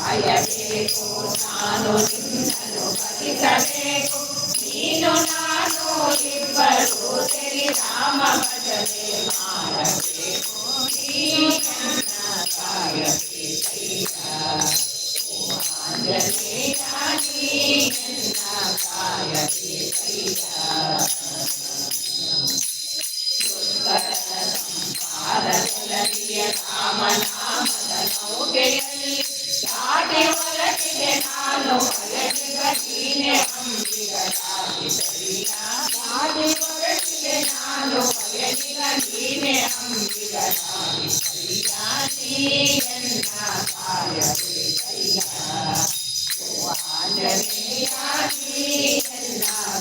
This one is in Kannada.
ಕಾಯಬೇಕು ನಾನು ನಿನ್ನನ್ನು ಭಜಿಸಬೇಕು ನೀನು ನಾನು ಇಬ್ಬರು ಸೇರಿ ರಾಮ ಭಜನೆ ಮಾಡಬೇಕು ನೀನು ನನ್ನ ಕಾಯಬೇಕಯ್ಯ ಆಂಜನೇಯ ನೀ ನನ್ನ ಕಾಯಬೇಕಯ್ಯ ರಾಮನಾಮದ ನೌಕೆಯಲ್ಲಿ ದಾಟಿ ಹೊರಟಿದೆ ನಾನು ಹೊರಟಿಗ ನೀನೆ ಅಂಬಿಗರಾಗಿ ಸರಿಯ ದಾಟಿ ಹೊರಟಿದೆ ನಾನು ಹೊರಟಿಗ ನೀನೆ ಅಂಬಿಗರಾಗಿ ಸರಿಯ ನೀ ಎನ್ನ ಕಾಯಬೇಕಯ್ಯ ಆಂಜನೇಯ ನೀ ಎನ್ನ